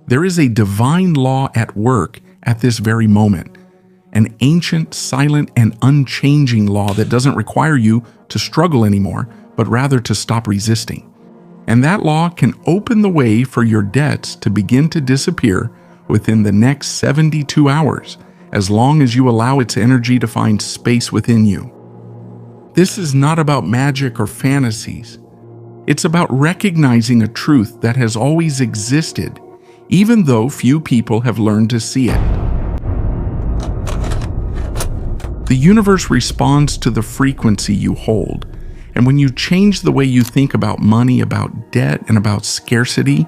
There is a divine law at work at this very moment, an ancient, silent, and unchanging law that doesn't require you to struggle anymore, but rather to stop resisting. And that law can open the way for your debts to begin to disappear within the next 72 hours, as long as you allow its energy to find space within you. This is not about magic or fantasies. It's about recognizing a truth that has always existed, even though few people have learned to see it. The universe responds to the frequency you hold, and when you change the way you think about money, about debt, and about scarcity,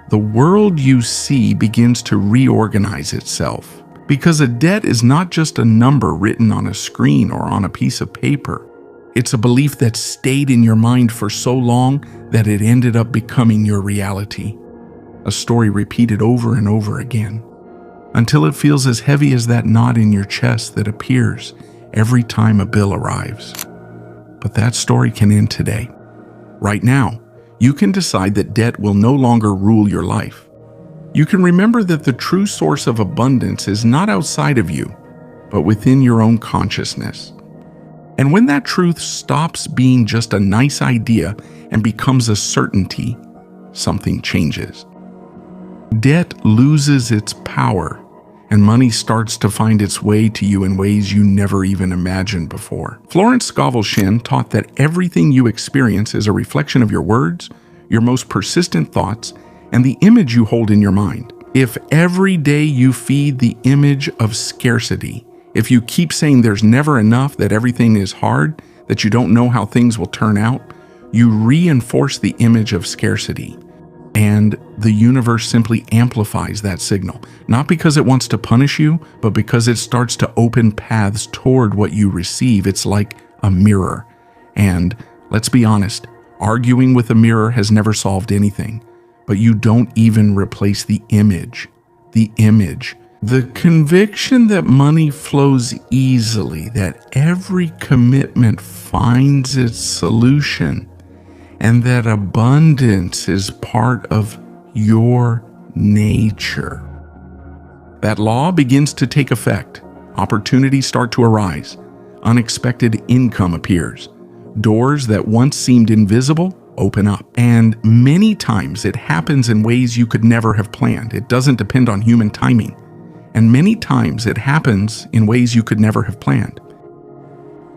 the world you see begins to reorganize itself. Because a debt is not just a number written on a screen or on a piece of paper. It's a belief that stayed in your mind for so long that it ended up becoming your reality. A story repeated over and over again, until it feels as heavy as that knot in your chest that appears every time a bill arrives. But that story can end today. Right now, you can decide that debt will no longer rule your life. You can remember that the true source of abundance is not outside of you, but within your own consciousness. And when that truth stops being just a nice idea and becomes a certainty, something changes. Debt loses its power, and money starts to find its way to you in ways you never even imagined before. Florence Scovel taught that everything you experience is a reflection of your words, your most persistent thoughts, and the image you hold in your mind. If every day you feed the image of scarcity, if you keep saying there's never enough, that everything is hard, that you don't know how things will turn out, you reinforce the image of scarcity. And the universe simply amplifies that signal, not because it wants to punish you, but because it starts to open paths toward what you receive. It's like a mirror. And let's be honest, arguing with a mirror has never solved anything, but you don't even replace the image. The image. The conviction that money flows easily, that every commitment finds its solution, and that abundance is part of your nature. That law begins to take effect. Opportunities start to arise. Unexpected income appears. Doors that once seemed invisible open up. And many times it happens in ways you could never have planned. It doesn't depend on human timing. And many times it happens in ways you could never have planned.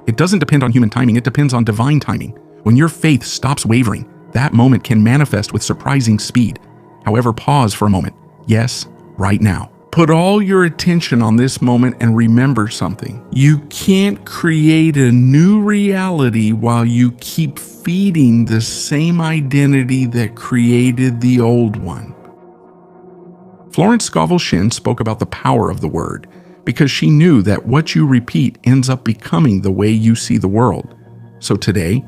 It doesn't depend on human timing. It depends on divine timing. When your faith stops wavering, that moment can manifest with surprising speed. However, pause for a moment. Yes, right now. Put all your attention on this moment and remember something. You can't create a new reality while you keep feeding the same identity that created the old one. Florence Scovel spoke about the power of the word because she knew that what you repeat ends up becoming the way you see the world. So today,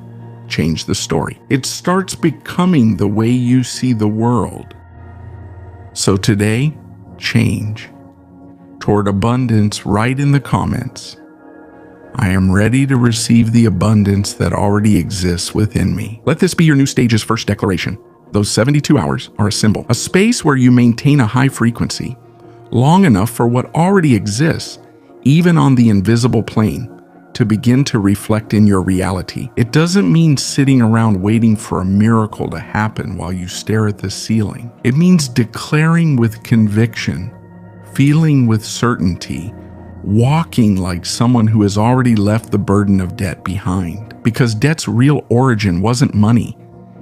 change the story. It starts becoming the way you see the world. So today, change. Toward abundance, write in the comments, I am ready to receive the abundance that already exists within me. Let this be your new stage's first declaration. Those 72 hours are a symbol, a space where you maintain a high frequency, long enough for what already exists, even on the invisible plane, to begin to reflect in your reality. It doesn't mean sitting around waiting for a miracle to happen while you stare at the ceiling. It means declaring with conviction, feeling with certainty, walking like someone who has already left the burden of debt behind. Because debt's real origin wasn't money.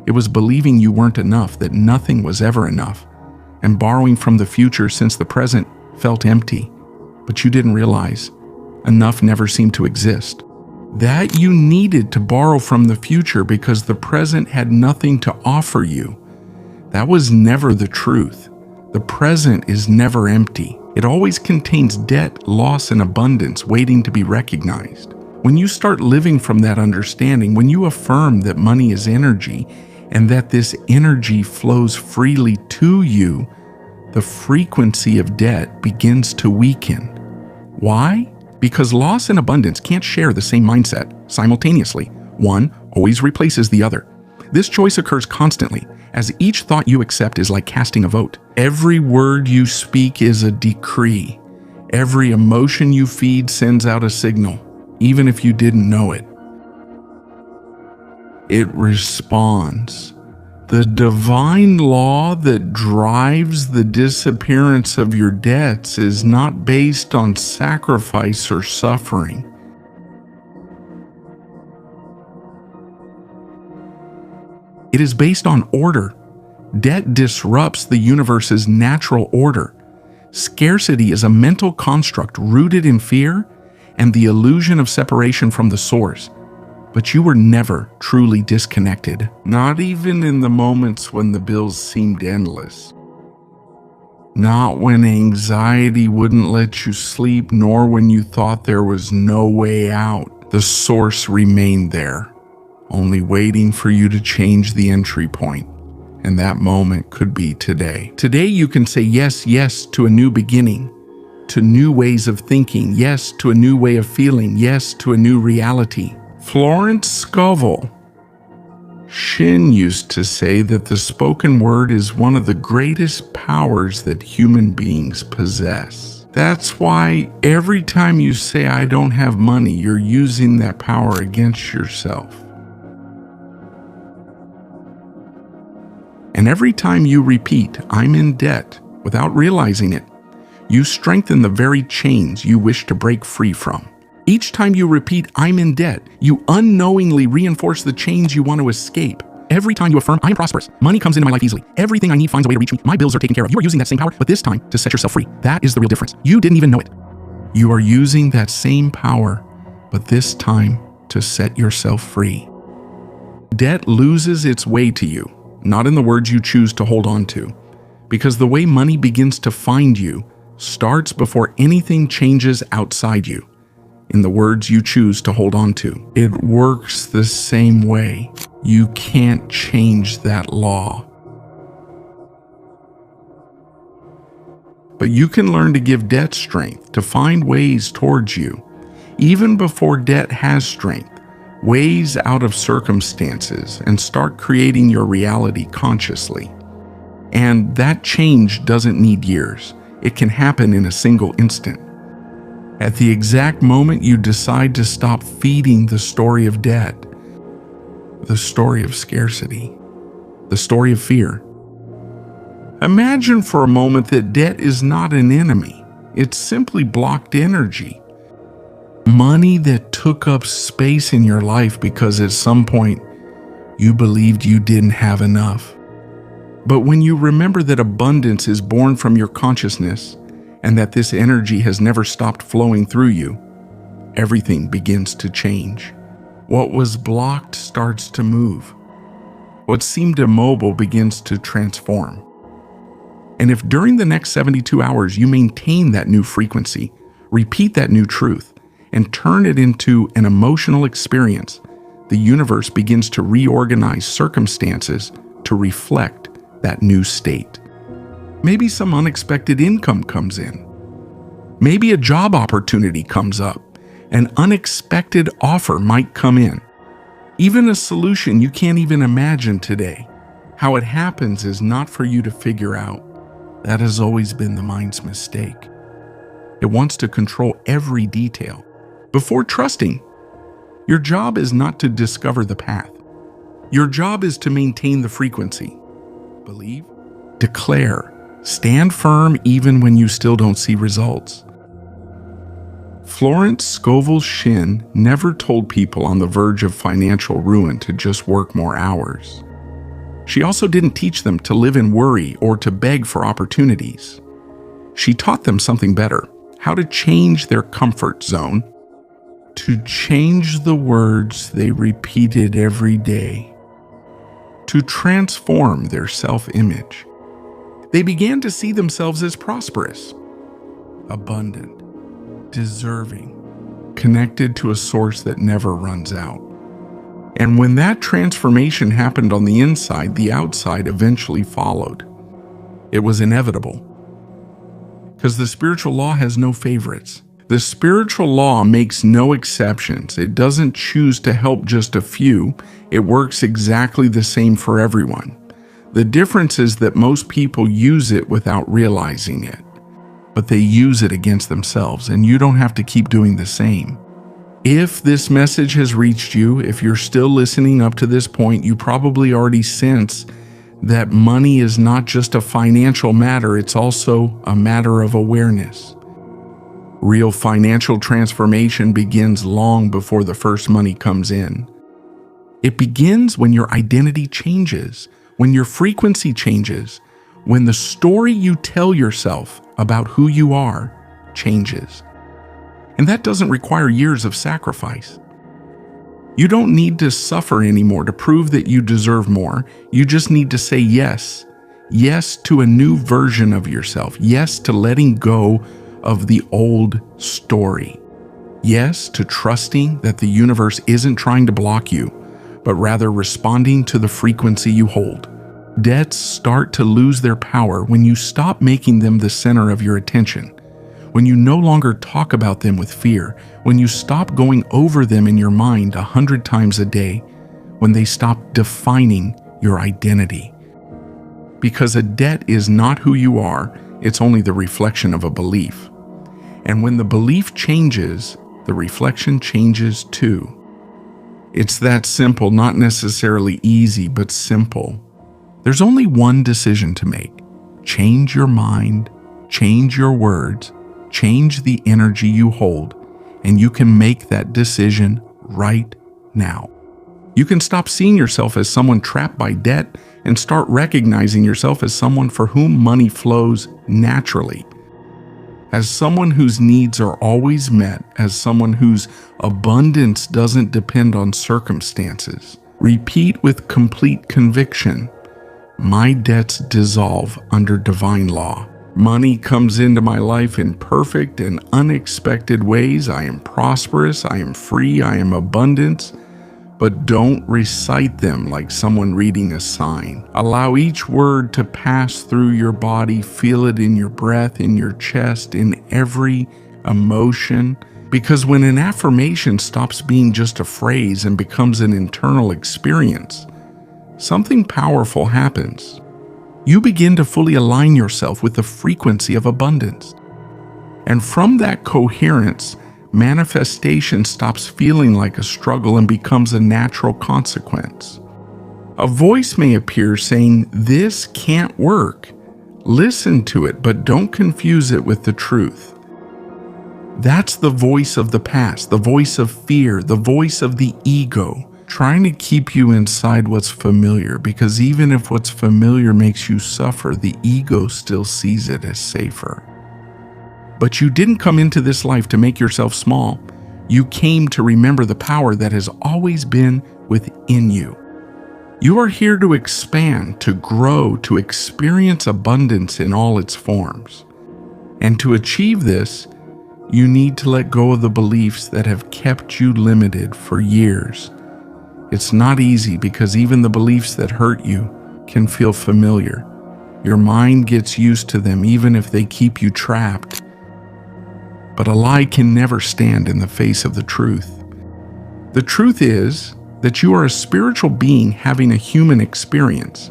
It was believing you weren't enough, that nothing was ever enough, and borrowing from the future since the present felt empty. But you didn't realize enough never seemed to exist. That you needed to borrow from the future because the present had nothing to offer you. That was never the truth. The present is never empty. It always contains debt, loss, and abundance waiting to be recognized. When you start living from that understanding, when you affirm that money is energy and that this energy flows freely to you, the frequency of debt begins to weaken. Why? Because loss and abundance can't share the same mindset simultaneously. One always replaces the other. This choice occurs constantly, as each thought you accept is like casting a vote. Every word you speak is a decree. Every emotion you feed sends out a signal, even if you didn't know it. It responds. The divine law that drives the disappearance of your debts is not based on sacrifice or suffering. It is based on order. Debt disrupts the universe's natural order. Scarcity is a mental construct rooted in fear and the illusion of separation from the source. But you were never truly disconnected, not even in the moments when the bills seemed endless. Not when anxiety wouldn't let you sleep, nor when you thought there was no way out. The source remained there, only waiting for you to change the entry point. And that moment could be today. Today you can say yes, yes to a new beginning, to new ways of thinking, yes to a new way of feeling, yes to a new reality. Florence Scovel Shin used to say that the spoken word is one of the greatest powers that human beings possess. That's why every time you say, "I don't have money," you're using that power against yourself. And every time you repeat, "I'm in debt," without realizing it, you strengthen the very chains you wish to break free from. Each time you repeat, "I'm in debt," you unknowingly reinforce the chains you want to escape. Every time you affirm, "I am prosperous. Money comes into my life easily. Everything I need finds a way to reach me. My bills are taken care of." You are using that same power, but this time to set yourself free. That is the real difference. You didn't even know it. You are using that same power, but this time to set yourself free. Debt loses its way to you, not in the words you choose to hold on to, because the way money begins to find you starts before anything changes outside you. In the words you choose to hold on to. It works the same way. You can't change that law. But you can learn to give debt strength, to find ways towards you, even before debt has strength, ways out of circumstances, and start creating your reality consciously. And that change doesn't need years. It can happen in a single instant. At the exact moment you decide to stop feeding the story of debt, the story of scarcity, the story of fear. Imagine for a moment that debt is not an enemy. It's simply blocked energy. Money that took up space in your life because at some point you believed you didn't have enough. But when you remember that abundance is born from your consciousness, and that this energy has never stopped flowing through you, everything begins to change. What was blocked starts to move. What seemed immobile begins to transform. And if during the next 72 hours you maintain that new frequency, repeat that new truth, and turn it into an emotional experience, the universe begins to reorganize circumstances to reflect that new state. Maybe some unexpected income comes in. Maybe a job opportunity comes up. An unexpected offer might come in. Even a solution you can't even imagine today. How it happens is not for you to figure out. That has always been the mind's mistake. It wants to control every detail. Before trusting, your job is not to discover the path. Your job is to maintain the frequency. Believe, declare, stand firm even when you still don't see results. Florence Scovel Shinn never told people on the verge of financial ruin to just work more hours. She also didn't teach them to live in worry or to beg for opportunities. She taught them something better, how to change their comfort zone, to change the words they repeated every day, to transform their self-image. They began to see themselves as prosperous, abundant, deserving, connected to a source that never runs out. And when that transformation happened on the inside, the outside eventually followed. It was inevitable. Because the spiritual law has no favorites. The spiritual law makes no exceptions. It doesn't choose to help just a few. It works exactly the same for everyone. The difference is that most people use it without realizing it, but they use it against themselves, and you don't have to keep doing the same. If this message has reached you, if you're still listening up to this point, you probably already sense that money is not just a financial matter, it's also a matter of awareness. Real financial transformation begins long before the first money comes in. It begins when your identity changes, when your frequency changes, when the story you tell yourself about who you are changes. And that doesn't require years of sacrifice. You don't need to suffer anymore to prove that you deserve more. You just need to say yes. Yes to a new version of yourself. Yes to letting go of the old story. Yes to trusting that the universe isn't trying to block you, but rather responding to the frequency you hold. Debts start to lose their power when you stop making them the center of your attention, when you no longer talk about them with fear, when you stop going over them in your mind 100 times a day, when they stop defining your identity. Because a debt is not who you are, it's only the reflection of a belief. And when the belief changes, the reflection changes too. It's that simple, not necessarily easy, but simple. There's only one decision to make. Change your mind, change your words, change the energy you hold, and you can make that decision right now. You can stop seeing yourself as someone trapped by debt and start recognizing yourself as someone for whom money flows naturally, as someone whose needs are always met, as someone whose abundance doesn't depend on circumstances. Repeat with complete conviction. My debts dissolve under divine law. Money comes into my life in perfect and unexpected ways. I am prosperous, I am free, I am abundant. But don't recite them like someone reading a sign. Allow each word to pass through your body. Feel it in your breath, in your chest, in every emotion. Because when an affirmation stops being just a phrase and becomes an internal experience, something powerful happens. You begin to fully align yourself with the frequency of abundance. And from that coherence, manifestation stops feeling like a struggle and becomes a natural consequence. A voice may appear saying, "This can't work." Listen to it, but don't confuse it with the truth. That's the voice of the past, the voice of fear, the voice of the ego, trying to keep you inside what's familiar, because even if what's familiar makes you suffer, the ego still sees it as safer. But you didn't come into this life to make yourself small. You came to remember the power that has always been within you. You are here to expand, to grow, to experience abundance in all its forms. And to achieve this, you need to let go of the beliefs that have kept you limited for years. It's not easy because even the beliefs that hurt you can feel familiar. Your mind gets used to them even if they keep you trapped. But a lie can never stand in the face of the truth. The truth is that you are a spiritual being having a human experience.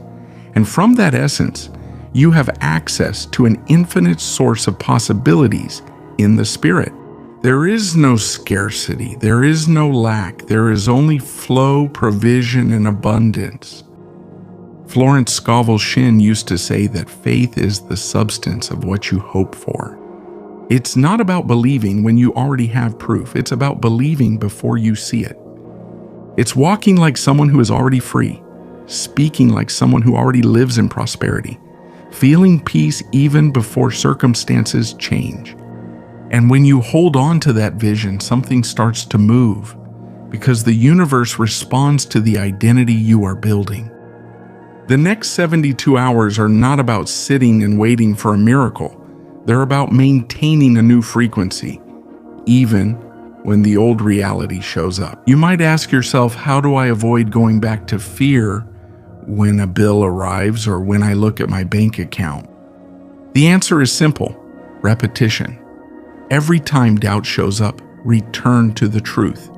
And from that essence, you have access to an infinite source of possibilities in the spirit. There is no scarcity, there is no lack, there is only flow, provision, and abundance. Florence Scovel Shinn used to say that faith is the substance of what you hope for. It's not about believing when you already have proof, it's about believing before you see it. It's walking like someone who is already free, speaking like someone who already lives in prosperity, feeling peace even before circumstances change. And when you hold on to that vision, something starts to move because the universe responds to the identity you are building. The next 72 hours are not about sitting and waiting for a miracle. They're about maintaining a new frequency, even when the old reality shows up. You might ask yourself, how do I avoid going back to fear when a bill arrives or when I look at my bank account? The answer is simple: repetition. Every time doubt shows up, return to the truth.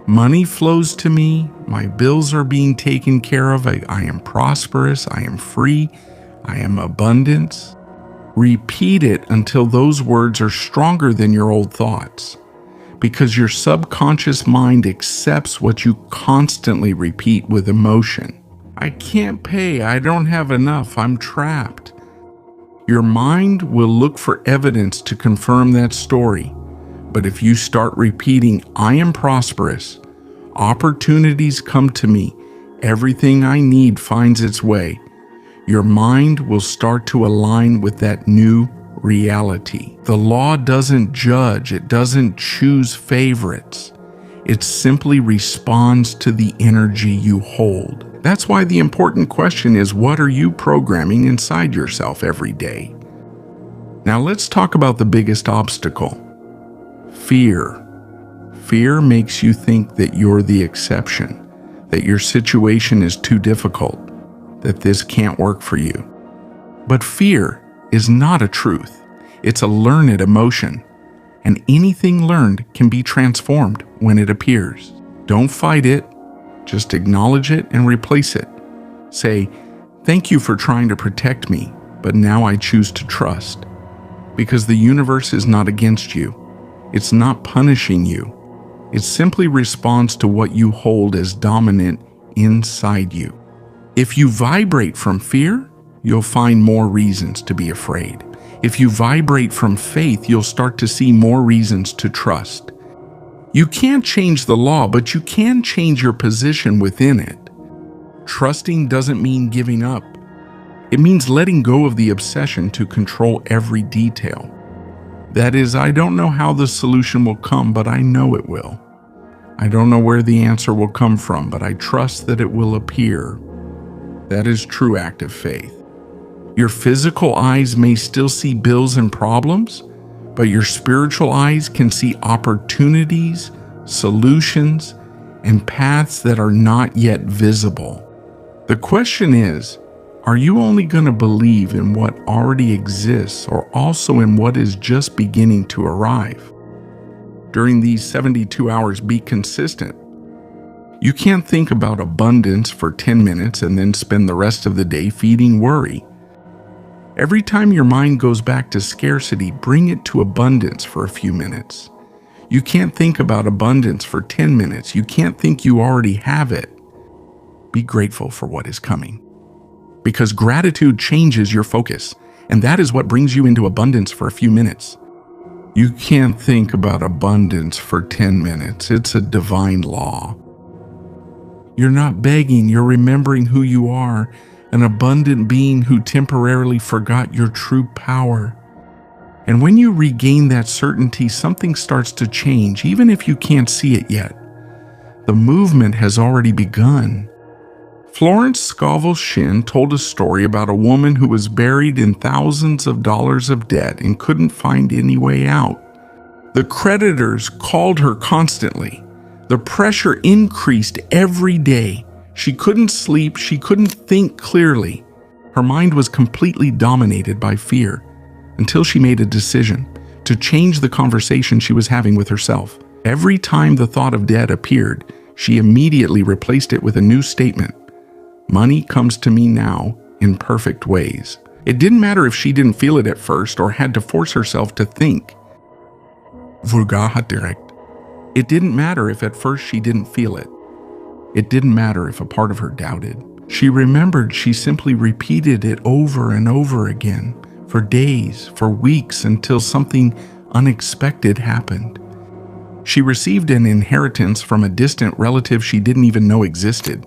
Money flows to me. My bills are being taken care of. I am prosperous. I am free. I am abundance. Repeat it until those words are stronger than your old thoughts, because your subconscious mind accepts what you constantly repeat with emotion. I can't pay. I don't have enough. I'm trapped. Your mind will look for evidence to confirm that story. But if you start repeating, I am prosperous, opportunities come to me, everything I need finds its way, your mind will start to align with that new reality. The law doesn't judge, it doesn't choose favorites. It simply responds to the energy you hold. That's why the important question is, what are you programming inside yourself every day? Now let's talk about the biggest obstacle. Fear. Fear makes you think that you're the exception, that your situation is too difficult, that this can't work for you. But fear is not a truth. It's a learned emotion, and anything learned can be transformed when it appears. Don't fight it, just acknowledge it and replace it. Say, thank you for trying to protect me, but now I choose to trust. Because the universe is not against you. It's not punishing you. It simply responds to what you hold as dominant inside you. If you vibrate from fear, you'll find more reasons to be afraid. If you vibrate from faith, you'll start to see more reasons to trust. You can't change the law, but you can change your position within it. Trusting doesn't mean giving up. It means letting go of the obsession to control every detail. That is, I don't know how the solution will come, but I know it will. I don't know where the answer will come from, but I trust that it will appear. That is true active faith. Your physical eyes may still see bills and problems, but your spiritual eyes can see opportunities, solutions, and paths that are not yet visible. The question is, are you only going to believe in what already exists or also in what is just beginning to arrive? During these 72 hours, be consistent. You can't think about abundance for 10 minutes and then spend the rest of the day feeding worry. Every time your mind goes back to scarcity, bring it to abundance for a few minutes. You can't think about abundance for 10 minutes. You can't think you already have it. Be grateful for what is coming. Because gratitude changes your focus, and that is what brings you into abundance for a few minutes. You can't think about abundance for 10 minutes. It's a divine law. You're not begging, you're remembering who you are, an abundant being who temporarily forgot your true power. And when you regain that certainty, something starts to change, even if you can't see it yet. The movement has already begun. Florence Scovel Shinn told a story about a woman who was buried in thousands of dollars of debt and couldn't find any way out. The creditors called her constantly. The pressure increased every day. She couldn't sleep, she couldn't think clearly. Her mind was completely dominated by fear until she made a decision to change the conversation she was having with herself. Every time the thought of debt appeared, she immediately replaced it with a new statement. Money comes to me now in perfect ways. It didn't matter if she didn't feel it at first or had to force herself to think. It didn't matter if at first she didn't feel it. It didn't matter if a part of her doubted. She remembered she simply repeated it over and over again for days, for weeks, until something unexpected happened. She received an inheritance from a distant relative she didn't even know existed.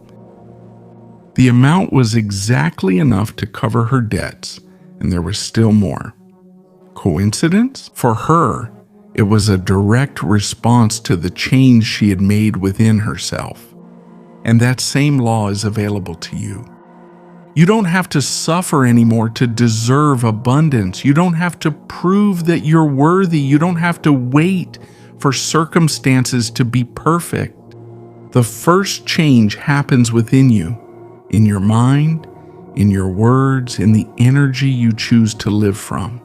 The amount was exactly enough to cover her debts, and there was still more. Coincidence? For her, it was a direct response to the change she had made within herself. And that same law is available to you. You don't have to suffer anymore to deserve abundance. You don't have to prove that you're worthy. You don't have to wait for circumstances to be perfect. The first change happens within you, in your mind, in your words, in the energy you choose to live from.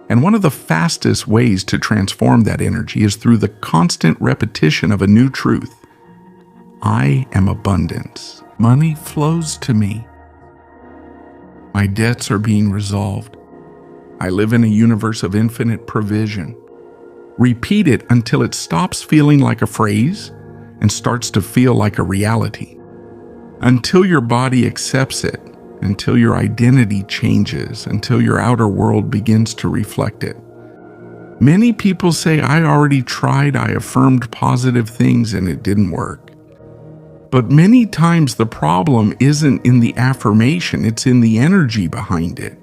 And one of the fastest ways to transform that energy is through the constant repetition of a new truth. I am abundance. Money flows to me. My debts are being resolved. I live in a universe of infinite provision. Repeat it until it stops feeling like a phrase and starts to feel like a reality. Until your body accepts it, until your identity changes, until your outer world begins to reflect it. Many people say, I already tried, I affirmed positive things and it didn't work. But many times the problem isn't in the affirmation, it's in the energy behind it.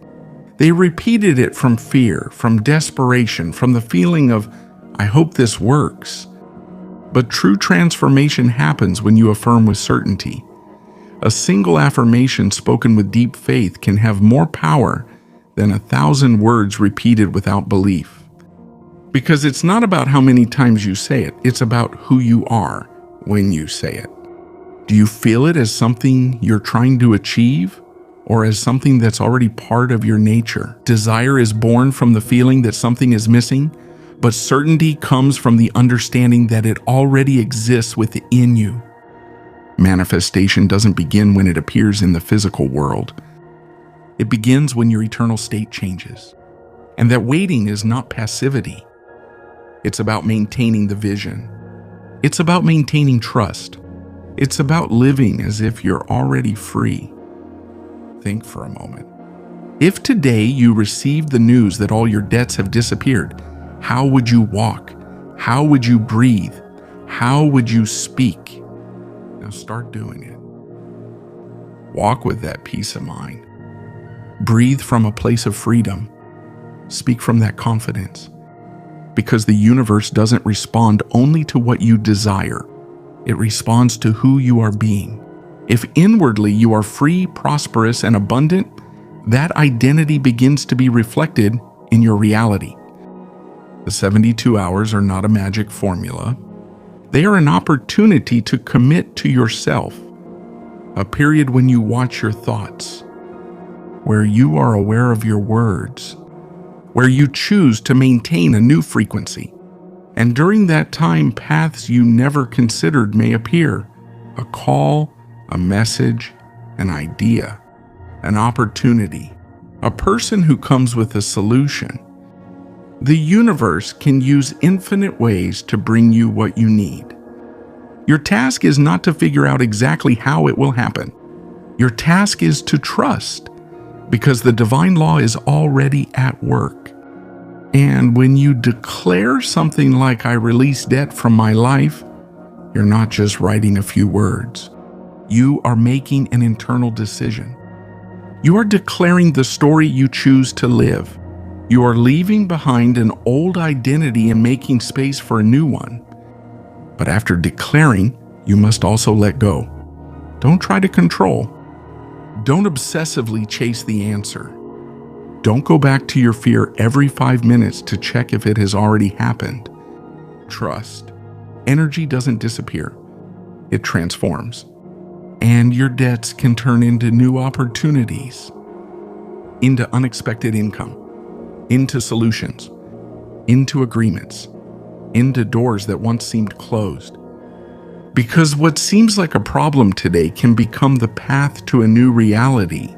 They repeated it from fear, from desperation, from the feeling of, I hope this works. But true transformation happens when you affirm with certainty. A single affirmation spoken with deep faith can have more power than 1,000 words repeated without belief. Because it's not about how many times you say it, it's about who you are when you say it. Do you feel it as something you're trying to achieve, or as something that's already part of your nature? Desire is born from the feeling that something is missing, but certainty comes from the understanding that it already exists within you. Manifestation doesn't begin when it appears in the physical world. It begins when your eternal state changes. And that waiting is not passivity. It's about maintaining the vision. It's about maintaining trust. It's about living as if you're already free. Think for a moment. If today you received the news that all your debts have disappeared, how would you walk? How would you breathe? How would you speak? Now start doing it. Walk with that peace of mind. Breathe from a place of freedom. Speak from that confidence. Because the universe doesn't respond only to what you desire. It responds to who you are being. If inwardly you are free, prosperous, and abundant, that identity begins to be reflected in your reality. The 72 hours are not a magic formula. They are an opportunity to commit to yourself, a period when you watch your thoughts, where you are aware of your words, where you choose to maintain a new frequency. And during that time, paths you never considered may appear. A call, a message, an idea, an opportunity, a person who comes with a solution. The universe can use infinite ways to bring you what you need. Your task is not to figure out exactly how it will happen. Your task is to trust, because the divine law is already at work. And when you declare something like, I release debt from my life, you're not just writing a few words. You are making an internal decision. You are declaring the story you choose to live. You are leaving behind an old identity and making space for a new one. But after declaring, you must also let go. Don't try to control. Don't obsessively chase the answer. Don't go back to your fear every 5 minutes to check if it has already happened. Trust. Energy doesn't disappear. It transforms. And your debts can turn into new opportunities, into unexpected income, into solutions, into agreements, into doors that once seemed closed. Because what seems like a problem today can become the path to a new reality.